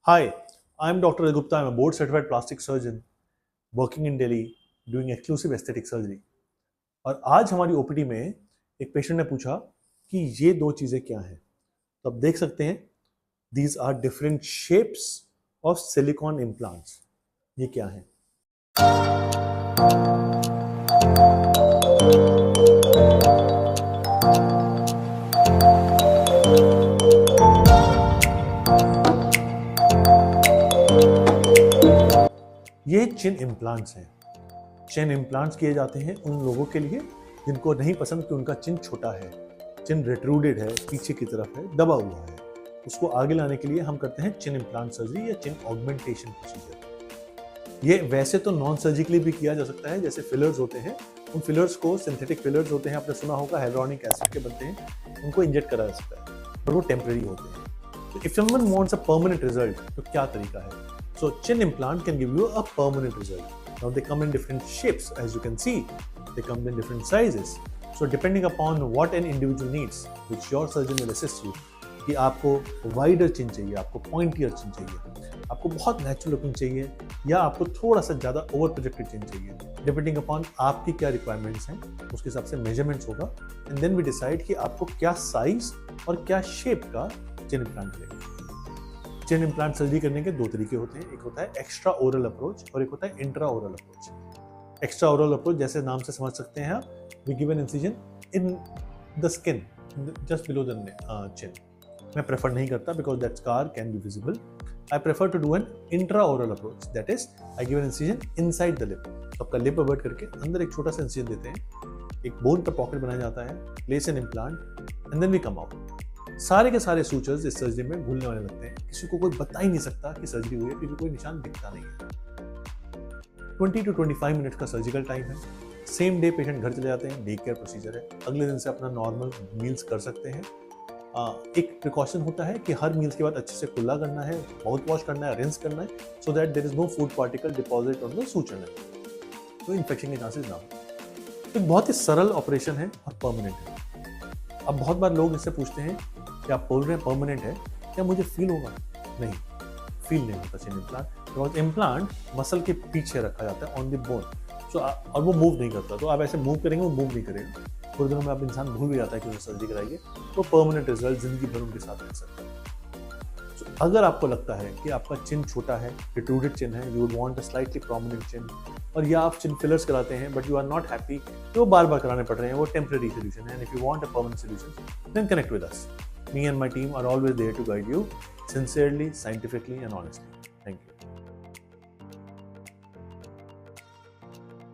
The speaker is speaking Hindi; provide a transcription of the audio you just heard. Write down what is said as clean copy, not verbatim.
Hi, I'm Dr. Gupta. I'm a board certified plastic surgeon working in Delhi doing exclusive aesthetic surgery. और आज हमारी ओपीडी में एक पेशेंट ने पूछा कि ये दो चीज़ें क्या हैं। तो आप देख सकते हैं these are different shapes of silicone implants. ये क्या है? ये चिन इम्प्लांट्स हैं। चिन इम्प्लांट्स किए जाते हैं उन लोगों के लिए जिनको नहीं पसंद कि उनका चिन छोटा है, चिन रिट्रूडेड है, पीछे की तरफ है, दबा हुआ है। उसको आगे लाने के लिए हम करते हैं चिन इम्प्लांट सर्जरी या चिन ऑगमेंटेशन प्रोसीजर। ये वैसे तो नॉन सर्जिकली भी किया जा सकता है, जैसे फिलर्स होते हैं। उन फिलर्स को सिंथेटिक फिलर्स होते हैं, आपने सुना होगा हाइलुरोनिक एसिड के बनते हैं, उनको इंजेक्ट करा जा सकता है, पर वो टेम्परेरी होते हैं। तो if someone wants a permanent result, तो क्या तरीका है? So chin implant can give you a permanent result. Now they come in different shapes, as you can see. They come in different sizes. So depending upon what an individual needs, which your surgeon will assist you, कि आपको wider chin चाहिए, आपको pointier chin चाहिए, आपको बहुत natural looking चाहिए, या आपको थोड़ा सा ज़्यादा over projected chin चाहिए, depending upon आपकी क्या requirements हैं, उसके हिसाब से measurements होगा, and then we decide कि आपको क्या size और क्या shape का chin implant लेगा। चिन इम्प्लांट सर्जरी करने के दो तरीके होते हैं, एक होता है एक्स्ट्रा ओरल अप्रोच और एक होता है intra oral approach. Extra oral approach जैसे नाम से समझ सकते हैं आप, we give an incision in the skin just below the chin. मैं प्रेफर नहीं करता because that scar can be visible. I prefer to do an intra oral approach, that is I give an incision inside the lip. तो आपका लिप अवर्ट करके अंदर एक छोटा सा इंसिजन देते हैं, एक बोन पर पॉकेट बनाया जाता है, place an implant and then we come out. सारे के सारे सूचर्स इस सर्जरी में भूलने वाले लगते हैं, किसी को कोई बता ही नहीं सकता कि सर्जरी हुई है क्योंकि कोई निशान दिखता नहीं है। 20 to 25 मिनट का सर्जिकल टाइम है। सेम डे पेशेंट घर चले जाते हैं, डे केयर प्रोसीजर है। अगले दिन से अपना नॉर्मल मील्स कर सकते हैं। एक प्रिकॉशन होता है कि हर मील्स के बाद अच्छे से कुल्ला करना है, माउथ वॉश करना है, रिंस करना है, so that there is no food particle deposit on the suture line, तो इन्फेक्शन के चांसेस ना हो। तो बहुत ही सरल ऑपरेशन है और परमानेंट है। अब बहुत बार लोग इससे पूछते हैं कि आप बोल रहे हैं परमानेंट है, क्या मुझे फील होगा? नहीं, फील नहीं होता चिन इम्प्लांट, बिकॉज इम्प्लांट मसल के पीछे रखा जाता है ऑन द बोन। सो और वो मूव नहीं करता, तो आप ऐसे मूव करेंगे वो मूव नहीं करेगा। थोड़ी देर में आप इंसान भूल भी जाता है कि उन्हें सर्जरी कराइए, तो परमानेंट रिजल्ट जिंदगी भर उनके साथ रह सकता है। So, अगर आपको लगता है कि आपका चिन छोटा है, रिट्रूडेड चिन है, you would want a slightly prominent chin, और या आप चिन फिलर्स कराते हैं but you are not happy, तो बार बार कराने पड़ रहे हैं, वो टेम्परेरी सोल्यूशन है। And if you want a permanent solution then connect with us. Me and my team are always there to guide you sincerely, scientifically, and honestly. Thank you.